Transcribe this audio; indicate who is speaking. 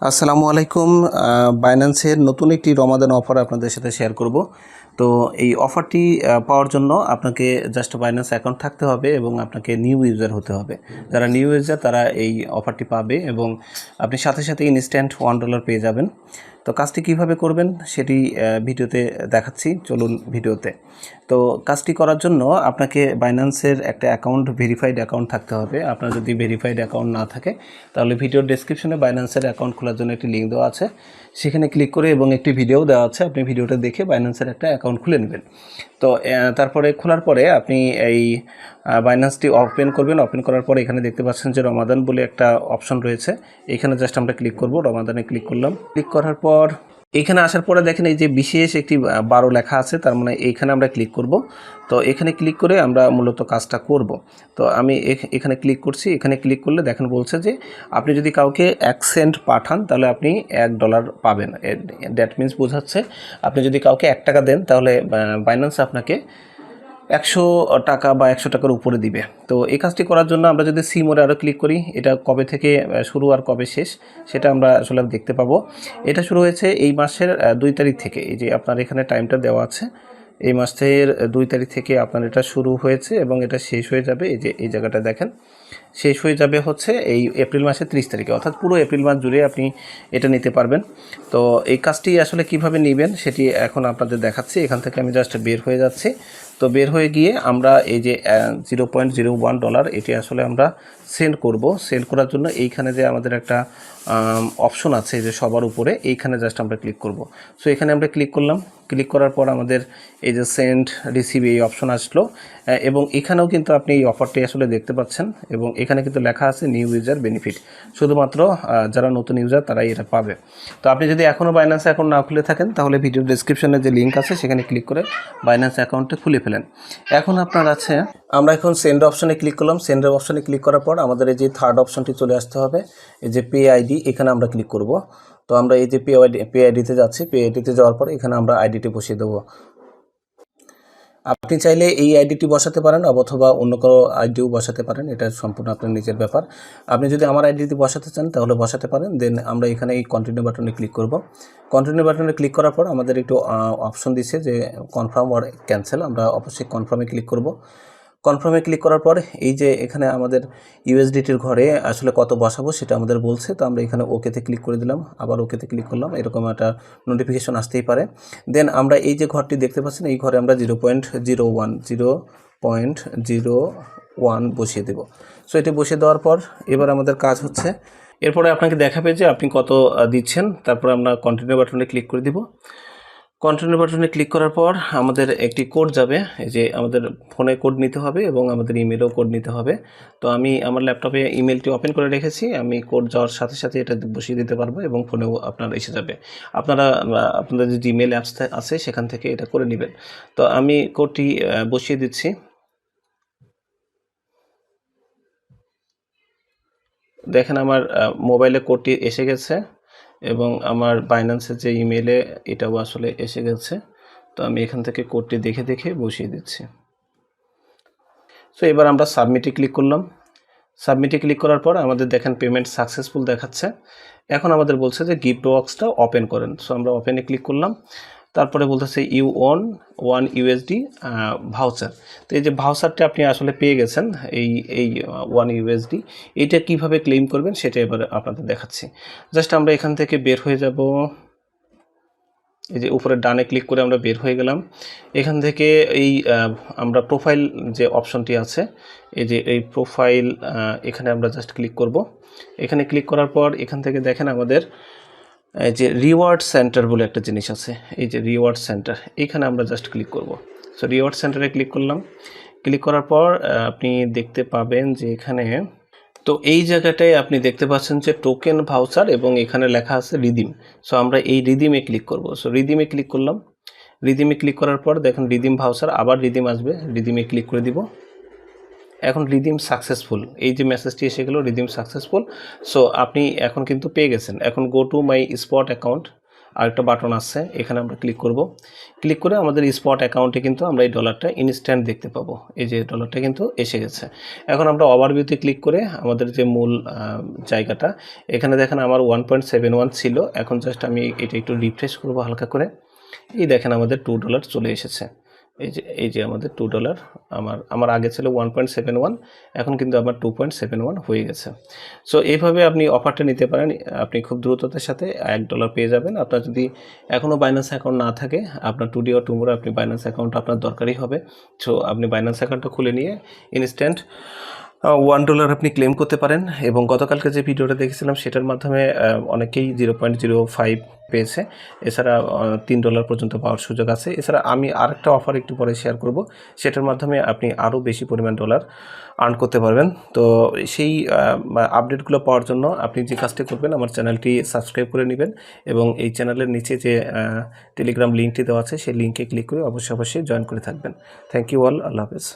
Speaker 1: আসসালামু আলাইকুম। বাইন্যান্সের নতুন একটি রমাদান অফার আপনাদের সাথে শেয়ার করব। তো এই অফারটি পাওয়ার জন্য আপনাকে জাস্ট বাইন্যান্স অ্যাকাউন্ট থাকতে হবে এবং আপনাকে নিউ ইউজার হতে হবে। যারা নিউ ইউজার তারা এই অফারটি পাবে এবং আপনি সাথে সাথে ইনস্ট্যান্ট $1 পেয়ে যাবেন। তো কাজটি কিভাবে করবেন সেটি ভিডিওতে দেখাচ্ছি, চলুন ভিডিওতে। তো কাজটি করার জন্য আপনাকে বাইন্যান্সের একটা অ্যাকাউন্ট, ভেরিফাইড অ্যাকাউন্ট থাকতে হবে। আপনার যদি ভেরিফাইড অ্যাকাউন্ট না থাকে তাহলে ভিডিওর ডেসক্রিপশনে বাইন্যান্সের অ্যাকাউন্ট খোলার জন্য একটি লিঙ্ক দেওয়া আছে, সেখানে ক্লিক করে এবং একটি ভিডিও দেওয়া আছে, আপনি ভিডিওটা দেখে বাইন্যান্সের একটা অ্যাকাউন্ট খুলে নেবেন। তো তারপরে খোলার পরে আপনি এই বাইন্যান্সটি ওপেন করবেন। ওপেন করার পরে এখানে দেখতে পাচ্ছেন যে রমাদান বলে একটা অপশন রয়েছে, এখানে জাস্ট আমরা ক্লিক করব। রমাদানে ক্লিক করলাম। ক্লিক করার পর এখানে আসার পরে দেখেন এই যে বিশেষ একটি 12 লেখা আছে, তার মানে এইখানে আমরা ক্লিক করব। তো এখানে ক্লিক করে আমরা মূলত কাজটা করব। তো আমি এখানে ক্লিক করছি। এখানে ক্লিক করলে দেখেন বলছে যে আপনি যদি কাউকে 1 সেন্ট পাঠান তাহলে আপনি $1 পাবেন। দ্যাট মিনস বোঝাচ্ছে আপনি যদি কাউকে 1 টাকা দেন তাহলে বাইন্যান্স আপনাকে 100 টাকা বা 100 টাকার উপরে দিবে। তো এই কাজটি করার জন্য আমরা যদি সি মোডে আরও ক্লিক করি, এটা কবে থেকে শুরু আর কবে শেষ সেটা আমরা আসলে দেখতে পাবো। এটা শুরু হয়েছে এই মাসের 2 তারিখ থেকে। এই যে আপনার এখানে টাইমটা দেওয়া আছে, এই মাসের 2 তারিখ থেকে আপনার এটা শুরু হয়েছে এবং এটা শেষ হয়ে যাবে। এই যে এই জায়গাটা দেখেন, শেষ হয়ে যাবে হচ্ছে এই এপ্রিল মাসের 30 তারিখে, অর্থাৎ পুরো এপ্রিল মাস জুড়ে আপনি এটা নিতে পারবেন। তো এই কাজটি আসলে কিভাবে নেবেন সেটি এখন আপনাদের দেখাচ্ছি। এখান থেকে আমি জাস্ট বের হয়ে যাচ্ছি। তো বের হয়ে গিয়ে আমরা এই যে $0.01 এটি আসলে আমরা সেন্ড করব। সেন্ড করার জন্য এইখানে যে আমাদের একটা অপশন আছে যে সবার উপরে, এইখানে জাস্ট আমরা ক্লিক করব। সো এখানে আমরা ক্লিক করলাম। ক্লিক করার পর আমাদের এই যে সেন্ড রিসিভ এই অপশন আসলো এবং এখানেও কিন্তু আপনি এই অফারটি আসলে দেখতে পাচ্ছেন এবং এখানে কিন্তু লেখা আছে নিউ ইউজার বেনিফিট। শুধুমাত্র যারা নতুন ইউজার তারাই এটা পাবে। তো আপনি যদি এখনও বাইন্যান্স অ্যাকাউন্ট না খুলে থাকেন তাহলে ভিডিও ডেসক্রিপশনে যে লিঙ্ক আছে সেখানে ক্লিক করে বাইন্যান্স অ্যাকাউন্টে খুলে ফেলেন। এখন আপনার আছে, আমরা এখন সেন্ড অপশনে ক্লিক করলাম। সেন্ডের অপশনে ক্লিক করার পর আমাদের এই যে থার্ড অপশনটি চলে আসতে হবে, এই যে পে আইডি, এখানে আমরা ক্লিক করব। তো আমরা এই যে পে আইডিতে যাচ্ছি। পে আইডিতে যাওয়ার পর এখানে আমরা আইডিটি বসিয়ে দেবো। আপনি চাইলে এই আইডিটি বসাতে পারেন অথবা অন্য কোনো আইডিও বসাতে পারেন, এটা সম্পূর্ণ আপনার নিজের ব্যাপার। আপনি যদি আমার আইডিটি বসাতে চান তাহলে বসাতে পারেন। দেন আমরা এখানে এই কন্টিনিউ বাটনে ক্লিক করব। কন্টিনিউ বাটনে ক্লিক করার পর আমাদের একটু অপশন দিচ্ছে যে কনফার্ম অর ক্যান্সেল। আমরা অবশ্যই কনফার্মে ক্লিক করব। কনফার্মে ক্লিক করার পর এই যে এখানে আমাদের ইউএসডিটির ঘরে আসলে কত বসাবো সেটা আমাদের বলছে। তো আমরা এখানে ওকেতে ক্লিক করে দিলাম, আবার ওকেতে ক্লিক করলাম, এরকম একটা নোটিফিকেশন আসতেই পারে। দেন আমরা এই যে ঘরটি দেখতে পাচ্ছেন, এই ঘরে আমরা 0.01 বসিয়ে দেব। সো এটি বসিয়ে দেওয়ার পর এবার আমাদের কাজ হচ্ছে, এরপরে আপনাকে দেখাবে যে আপনি কত দিচ্ছেন। তারপরে আমরা কন্টিনিউ বাটনে ক্লিক করে দিব। কন্টিনিউ বাটনে ক্লিক করার পর আমাদের একটি কোড যাবে, এই যে আমাদের ফোনে কোড নিতে হবে এবং আমাদের ইমেলেও কোড নিতে হবে। তো আমি আমার ল্যাপটপে ইমেলটি ওপেন করে রেখেছি, আমি কোড যাওয়ার সাথে সাথে এটা বসিয়ে দিতে পারবো এবং ফোনেও আপনার এসে যাবে। আপনারা আপনাদের যে জিমেল অ্যাপস আছে সেখান থেকে এটা করে নেবেন। তো আমি কোডটি বসিয়ে দিচ্ছি। দেখেন আমার মোবাইলে কোডটি এসে গেছে এবং আমার বাইন্যান্সের যে ইমেলে এটাও আসলে এসে গেছে। তো আমি এখান থেকে কোডটি দেখে দেখে বসিয়ে দিচ্ছি। সো এবার আমরা সাবমিটে ক্লিক করলাম। সাবমিটে ক্লিক করার পর আমাদের দেখেন পেমেন্ট সাকসেসফুল দেখাচ্ছে। এখন আমাদের বলছে যে গিফট বক্সটা ওপেন করেন। সো আমরা ওপেনে ক্লিক করলাম। তারপরে বলতেছে ইউ ওন 1 USD ভাউচার। তো এই যে ভাউচারটা আপনি আসলে পেয়ে গেছেন, এই 1 USD, এইটা কিভাবে ক্লেম করবেন সেটা এবার আপনাদের দেখাচ্ছি। জাস্ট আমরা এখান থেকে বের হয়ে যাব। এই যে উপরে ডানে ক্লিক করে আমরা বের হয়ে গেলাম। এখান থেকে এই আমরা প্রোফাইল যে অপশনটি আছে, এই যে এই প্রোফাইল, এখানে আমরা জাস্ট ক্লিক করব। এখানে ক্লিক করার পর এখান থেকে দেখেন আমাদের এই যে রিওয়ার্ড সেন্টার বলে একটা জিনিস আছে, এই যে রিওয়ার্ড সেন্টার, এখানে আমরা জাস্ট ক্লিক করব। সো রিওয়ার্ড সেন্টারে ক্লিক করলাম। ক্লিক করার পর আপনি দেখতে পাবেন যে এখানে, তো এই জায়গাটায় আপনি দেখতে পাচ্ছেন যে টোকেন ভাউচার এবং এখানে লেখা আছে রিডিম। সো আমরা এই রিডিমে ক্লিক করব। সো রিডিমে ক্লিক করলাম। রিডিমে ক্লিক করার পর দেখুন রিডিম ভাউচার, আবার রিডিম আসবে, রিডিমে ক্লিক করে দিব। এখন রিডিম সাকসেসফুল, এই যে মেসেজটি এসে গেল রিডিম সাকসেসফুল। সো আপনি এখন কিন্তু পেয়ে গেছেন। এখন go to my spot account, আরেকটা বাটন আছে, এখানে আমরা ক্লিক করব। ক্লিক করে আমাদের স্পট অ্যাকাউন্টে কিন্তু আমরা এই ডলারটা ইনস্ট্যান্ট দেখতে পাবো। এই যে ডলারটা কিন্তু এসে গেছে। এখন আমরা ওভারভিউতে ক্লিক করে আমাদের যে মূল জায়গাটা, এখানে দেখেন আমার 1.71 ছিল। এখন জাস্ট আমি এটা একটু রিফ্রেশ করব হালকা করে। এই দেখেন আমাদের $2 চলে এসেছে। এই যে আমাদের $2, আমার আগে ছিল 1.71, এখন কিন্তু আমার 2.71 হয়ে গেছে। সো এইভাবে আপনি অফারটা নিতে পারেন। আপনি খুব দ্রুততার সাথে $1 পেয়ে যাবেন। আপনার যদি এখনও বাইন্যান্স অ্যাকাউন্ট না থাকে, আপনার টুডে অর টুমরো আপনি বাইন্যান্স অ্যাকাউন্ট আপনার দরকারই হবে। সো আপনি বাইন্যান্স অ্যাকাউন্টটা খুলে নিয়ে ইনস্ট্যান্ট $1 আপনি ক্লেম করতে পারেন। এবং গতকালকে যে ভিডিওটা দেখেছিলাম সেটার মাধ্যমে অনেকেই 0.05 পেয়েছে। এছাড়া $3 পর্যন্ত পাওয়ার সুযোগ আছে। এছাড়া আমি আরেকটা অফার একটু পরে শেয়ার করব, সেটার মাধ্যমে আপনি আরও বেশি পরিমাণ ডলার আর্ন করতে পারবেন। তো সেই আপডেটগুলো পাওয়ার জন্য আপনি যে কাজটি করবেন, আমার চ্যানেলটি সাবস্ক্রাইব করে নেবেন এবং এই চ্যানেলের নিচে যে টেলিগ্রাম লিঙ্কটি দেওয়া আছে সেই লিঙ্কে ক্লিক করে অবশ্যই জয়েন করে থাকবেন। Thank you all. আল্লাহ হাফেজ।